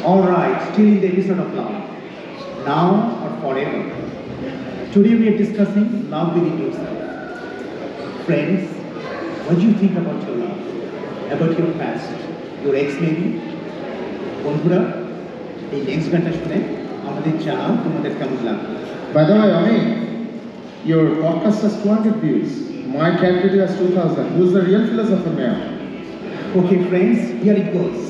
Alright, still in the episode of love. Now or forever. Today we are discussing love within yourself. Friends, what do you think about your love? About your past? Your ex maybe? বন্ধুরা এই next গানটা শুনে আমাদের জানাও তোমাদের কেমন লাগবে। By the way, Ami, your podcast has 200 views. My candidate has 2,000. Who's the real philosopher now? Okay friends, here it goes.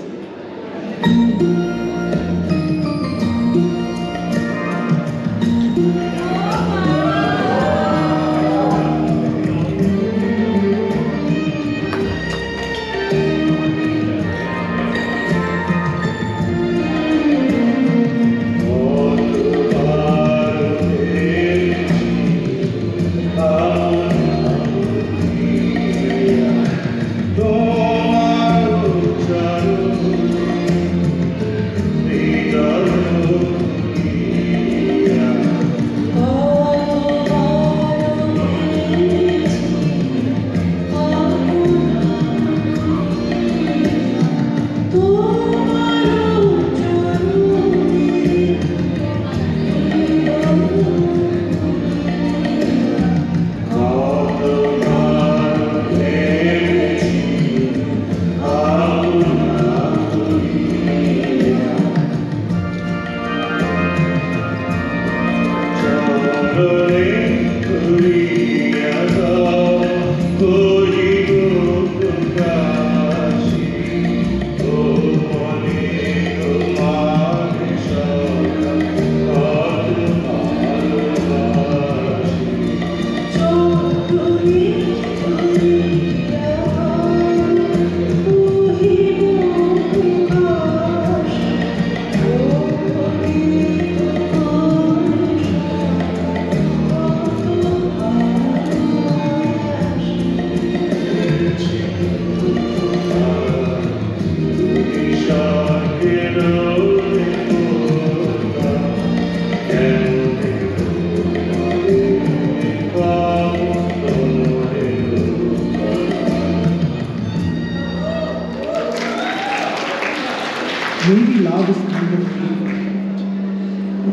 Maybe love is kind of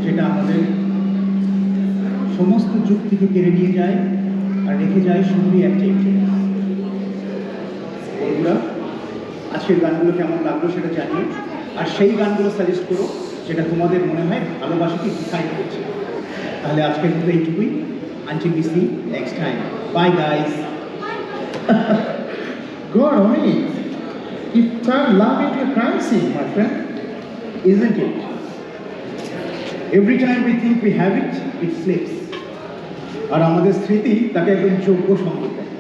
যেটা আমাদের সমস্ত যুক্তিকে কেড়ে নিয়ে যায় আর রেখে যায় শুধুই একটা ইন্টারেস্ট। বন্ধুরা আজকের গানগুলো কেমন লাগলো সেটা জানিও, আর সেই গানগুলো সাজেস্ট করো যেটা তোমাদের মনে হয় ভালোবাসাকে ডিফাইন করছে। তাহলে আজকের মতো এইটুকুই। Until we see next time. Bye guys. God, Ami, you turned love into a crime scene, my friend. Isn't it? Every time we think we have it, it slips. আর আমাদের স্মৃতি তাকে একদম যোগ্য সম্পদ দেয়।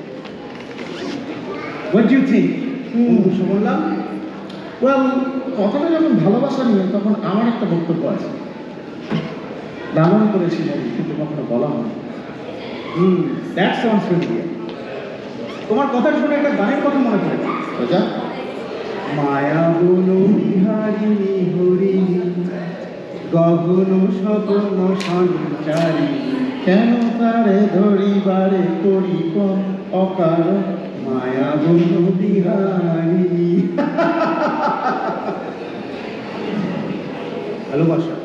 What do you think? বন্ধু সুমনলাল? Well, কথাটা যখন ভালোবাসা নিয়ে তখন আমার একটা বক্তব্য আছে। লালন করেছিলেন কিন্তু কখনো বলা হয়নি। That sounds familiar. তোমার কথা শুনে একটা গানের কথা মনে পড়ে। বুঝা? মায়া বলো বিহারিণী হরিণী গগন স্বপ্ন সঞ্চারী কেন তারে ধরিবারে করি কোন অকারণ মায়া বলো বিহারিণী। ভালোবাসা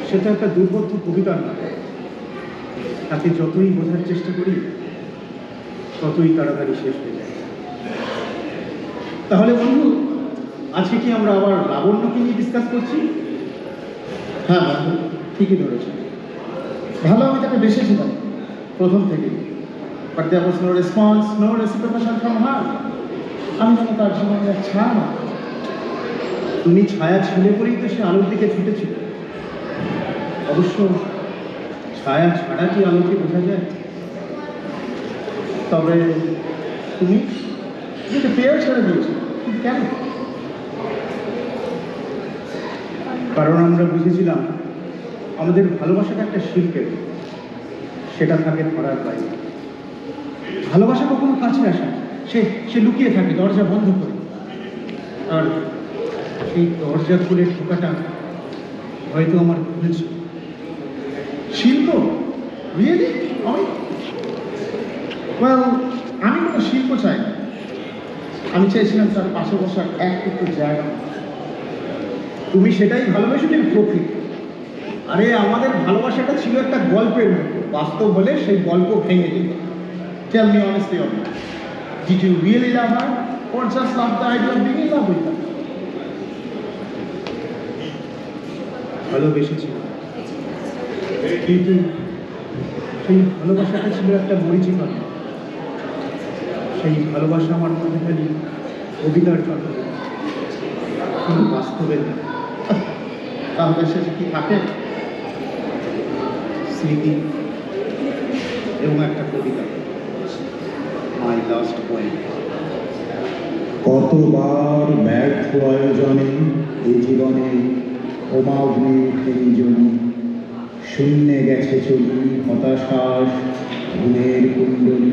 সেটা একটা দুর্বোধ্য কবিতার নাম। তাকে যতই বোঝার চেষ্টা করি ততই তাড়াতাড়ি শেষ হয়ে যায়। তাহলে বন্ধু আজকে কি আমরা আবার লাবণ্যকে নিয়ে ডিসকাস করছি? হ্যাঁ বন্ধু, ঠিকই ধরেছে। ভালো আমি তাকে বেসেছিলাম প্রথম থেকে, but there was no response, no reciprocation from her. আমি যেন তার জীবনে এক ছায়া না। তুমি ছায়া ছেলে করেই তো সে আলোর দিকে ছুটেছিল। অবশ্য ছায়া ছাড়া কি আলোকে বোঝা যায়? তবে তুমি কিন্তু পেয়ার ছেড়ে দিয়েছো, কিন্তু কেন? কারণ আমরা বুঝেছিলাম আমাদের ভালোবাসাটা একটা শিল্পের, সেটা থাকে ধরার বাইরে। ভালোবাসা কখনো কাছে আসে না, সে সে লুকিয়ে থাকে দরজা বন্ধ করে। আর সেই দরজা খুলে ঢোকাটা হয়তো আমার খুলেছে। শিল্প? রিয়েলি? ওয়েল, আমি কোনো শিল্প চাই না। আমি চেয়েছিলাম তার পাশে বসার এক টুকরো জায়গা। তুমি সেটাই ভালোবেসেছিলে প্রকৃতি। আরে আমাদের ভালোবাসাটা ছিল একটা গল্পের মতো, বাস্তব হলে সেই গল্প ভেঙে যেত। Tell me honestly, Abhi, did you really love her or just love the idea of being in love with her? ভালোবেসেছিল, কিন্তু সেই ভালোবাসাটা ছিল একটা মরিচিকা। সেই ভালোবাসা আমার মধ্যে খালি কবিতার জন্য, কোনো বাস্তবে না। তাহলে সে কি থাকে? স্মৃতি এবং একটা কবিতা, মাই লাস্ট পয়েন্ট। কতবার ব্যর্থ আয়োজনে এ জীবনে ওমা অগ্নি উঠে নিজনি, শূন্যে গেছে চলি হতাশাস ঘুমের কুণ্ডলী।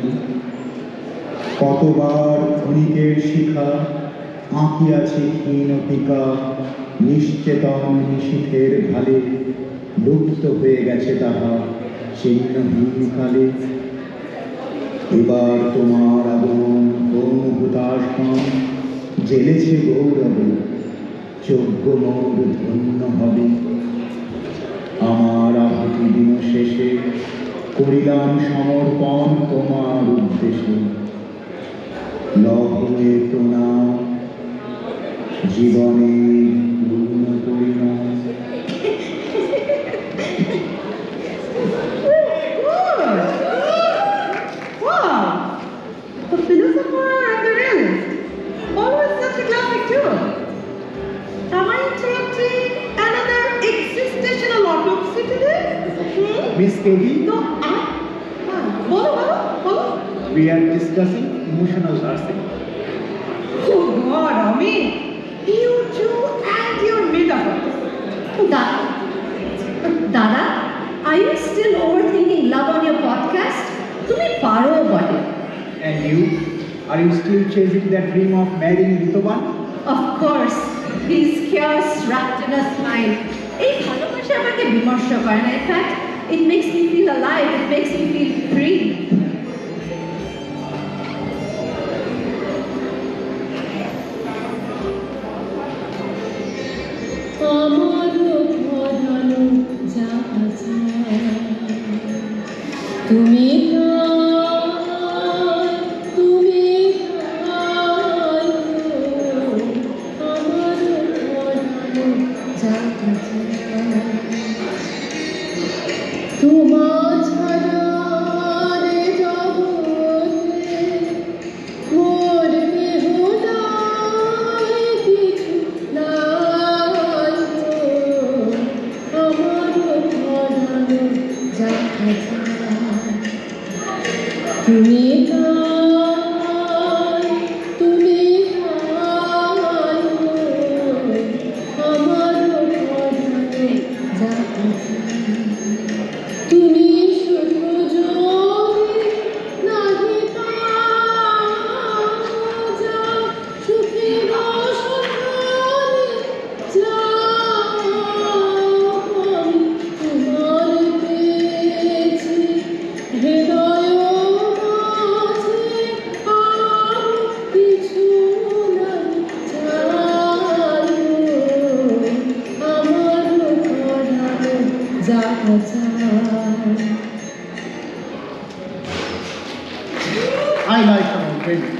কতবার ক্ষণিকের শিখা আঁকিয়াছে ক্ষীণ টিকা, নিশ্চেতন নিশীথের ঢালে লুপ্ত হয়ে গেছে তাহা চিহ্নহীন কালে। এবার তোমার আগমন কোন হুতাশন জেলেছে গৌরবে, যোগ্য মোর ধন্য হবে। আমার আহুতি দিন শেষে করিলাম সমর্পণ তোমার উদ্দেশ্যে, লহয়ে প্রণাম জীবনে পূর্ণ পরিণাম। Wow! The philosopher and the realist. Always such a classic too. Am I interrupting another existential autopsy today? Miss KD, No, bolo, bolo. we are discussing emotional nursing. Oh God, Ami, you two and your metaphors. দাদা, are you still overthinking love on your podcast? তুমি পারো বটে। And you, are you still chasing that dream of marrying Ritoban? Of course, his chaos wrapped in a smile. এই ভালোবাসা আমাকে বিমর্ষ করে না। In fact, it makes me feel alive, it makes me feel free. তুমি তোমার ছাড়া রে জগতে মোর দেহ নাই কিছু নাই আমার পরানো যাহা চায়। তুমি তাই, তুমি তাই আমার পরানো যাহা চায়। তুমি শুধু যদি নাহি পাও যাও সুখের সন্ধানে যাও, আমি তোমার পেয়েছি হৃদয় মাঝে আর কিছু নাই চাই, আমার পরানো যাহা চায়। I like her already.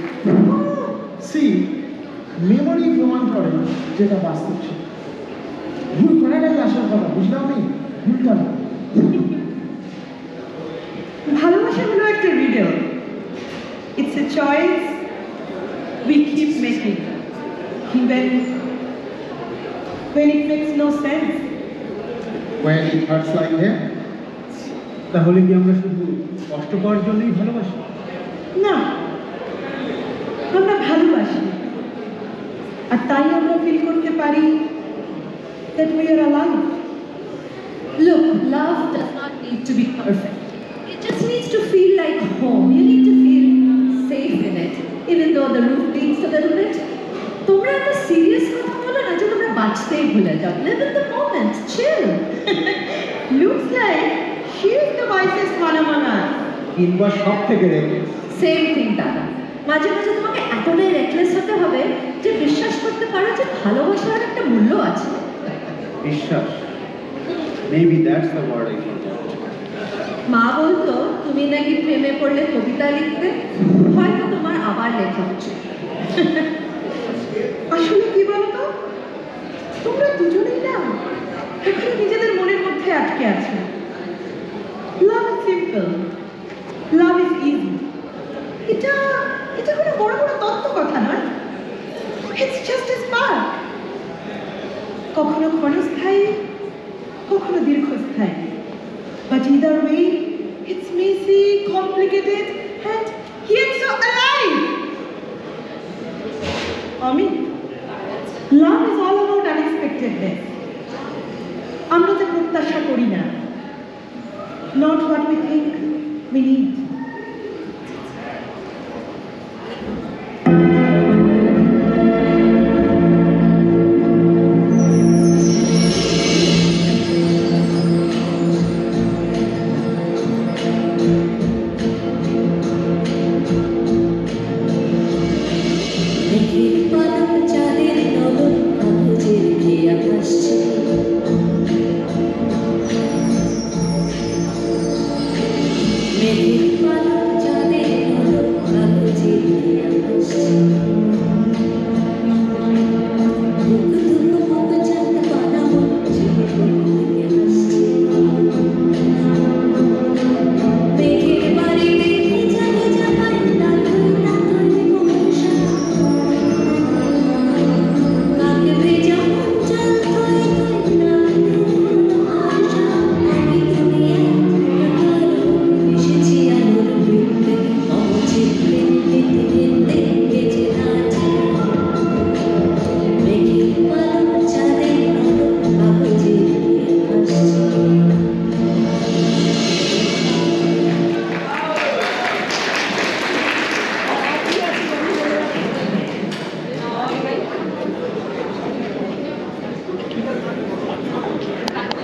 See, memory প্রমাণ করে যেটা বাস্তব ছিল। ভুল করাটাই আসল কথা, বুঝলাম আমি ভুলটা না। ভালোবাসা হলো একটা riddle. It's a choice we keep making, even when it makes no sense. When it hurts like that, তাহলে কি আমরা শুধু কষ্ট পাওয়ার জন্যই ভালোবাসি? না, আমরা ভালোবাসি আর তাই আমরা ফিল করতে পারি that we are alive. Look, love does not need to be perfect. It just needs to feel like home. You need to feel safe in it, even though the roof leaks a little bit. তোমরা এত serious কথা বলো না যে তোমরা বাঁচতেই ভুলে যাও। Live in the moment, chill. Looks like she is the wisest one among us. কিংবা সব থেকে রেখে Same thing, দাদা। মাঝে মাঝে তোমাকে এতটাই রেকলেস হতে হবে যে বিশ্বাস করতে পারো যে ভালোবাসার একটা মূল্য আছে। বিশ্বাস, maybe that's the word I forgot. মা বলতো তুমি নাকি প্রেমে পড়লে কবিতা লিখবে, হয়তো তোমার আবার লেখা উচিত। আসলে কি বলতো, তোমরা দুজনেই না এখানে নিজেদের মনের মধ্যে আটকে আছো। Love is simple, love is easy. এটা এটা কোনো বড় বড় তত্ত্ব কথা নয়, ইটস জাস্ট এ স্পার্ক। কখনো ক্ষণস্থায়ী, কখনো দীর্ঘস্থায়ী, but either way it's Messi, complicated and yet so alive. Amit, love is all about unexpectedness. আমরা তো প্রত্যাশা করি না, not what we think we need.